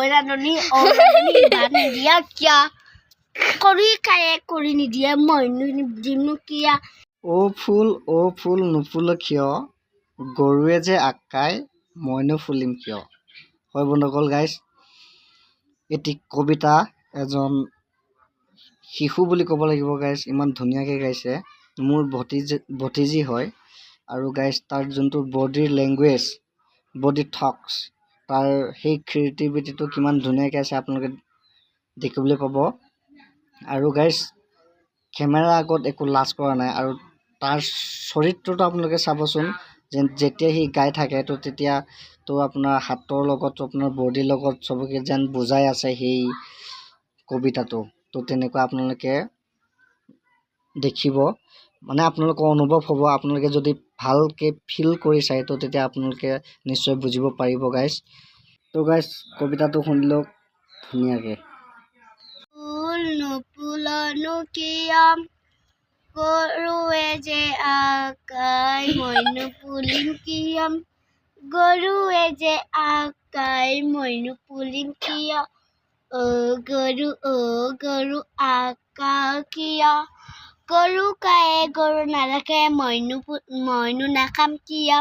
ৰান্ধনি ভাত নিদিয়া কিয়া কৰি খায়ে কৰি নিদিয়ে মইনো দিমনো কিয়া অ ফুল নুফুল কিয় গৰুৱে যে আকাই মইনো ফুলিম কিয় হয় বন্ধুসকল গাইজ এটি কবিতা এজন শিশু বুলি ক'ব লাগিব গাইজ ইমান ধুনীয়াকৈ গাইছে মোৰ ভতিজী হয় আৰু গাইজ তাৰ যোনটো বডিৰ লেংগুৱেজ বডি থকছ তাৰ সেই ক্ৰিয়েটিভিটিটো কিমান ধুনীয়াকৈ আছে আপোনালোকে দেখিবলৈ পাব আৰু গাইজ কেমেৰাৰ আগত একো লাজ কৰা নাই আৰু তাৰ চৰিত্ৰটো আপোনালোকে চাবচোন যেতিয়া সি গাই থাকে তো তেতিয়া তো আপোনাৰ হাতৰ লগত আপোনাৰ বডিৰ লগত চবকে যেন বুজাই আছে সেই কবিতাটো তো তেনেকুৱা আপোনালোকে দেখিব মানে আপোনালোকৰ অনুভৱ হ'ব আপোনালোকে যদি ভালকৈ ফিল কৰি চায় তো তেতিয়া আপোনালোকে নিশ্চয় বুজিব পাৰিব গাইজ তো গাইজ কবিতাটো শুনি লওক ধুনীয়াকৈ ফুল নুফুলনো কিয় গৰুৱে যে আকাই মইনো ফুলিম কিয় গৰুৱে যে আকাই মইনো ফুলিম কিয় অ গৰু আকা কিয় গৰু কায়ে গৰু নাৰাখে মইনো নাখাম কিয়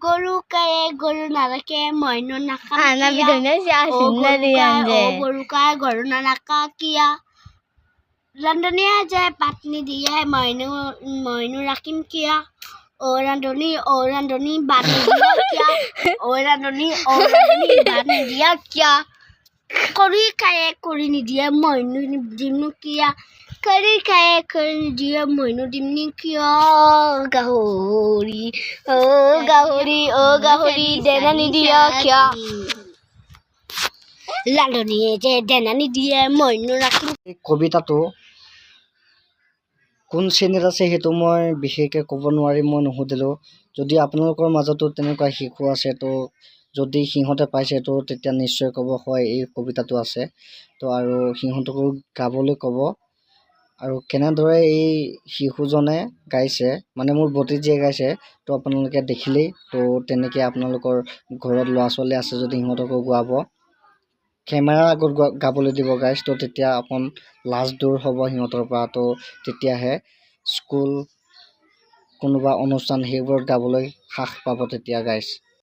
গৰু কায়ে গৰু নাৰাখে মইনো নাখাম গৰু কায়ে গৰু নাৰাখা কিয় ৰান্ধনিয়ে যে ভাত নিদিয়ে মইনো ৰাখিম কিয় অ ৰান্ধনি ভাত নিদিয়া কিয় অ ৰান্ধনি ভাত নিদিয়া কিয় কৰি খায়ে কৰি নিদিয়ে মইনো দিমনো কিয় কৰি খায়ে কৰি নিদিয়ে মইনো দিমনো কিয় গাহৰি দেনা নিদিয়া কিয় ৰান্ধনিয়ে যে দেনা নিদিয়ে মইনো ৰাখিম এই কবিতাটো কোন শ্ৰেণীত আছে সেইটো মই বিশেষকৈ ক'ব নোৱাৰিম মই নুসুধিলোঁ যদি আপোনালোকৰ মাজতো তেনেকুৱা শিশু আছে তো যদি সিহঁতে পাইছে তো তেতিয়া নিশ্চয় ক'ব হয় এই কবিতাটো আছে তো আৰু সিহঁতকো গাবলৈ ক'ব আৰু কেনেদৰে এই শিশুজনে গাইছে মানে মোৰ ভতিজীয়ে গাইছে তো আপোনালোকে দেখিলেই তো তেনেকৈ আপোনালোকৰ ঘৰত ল'ৰা ছোৱালী আছে যদি সিহঁতকো গোৱাব কেমেৰাৰ আগত গাবলৈ দিব গাইজ তো তেতিয়া অকণ লাজ দূৰ হ'ব সিহঁতৰ পৰা তো তেতিয়াহে স্কুল কোনোবা অনুষ্ঠান সেইবোৰত গাবলৈ সাহ পাব তেতিয়া গাইজ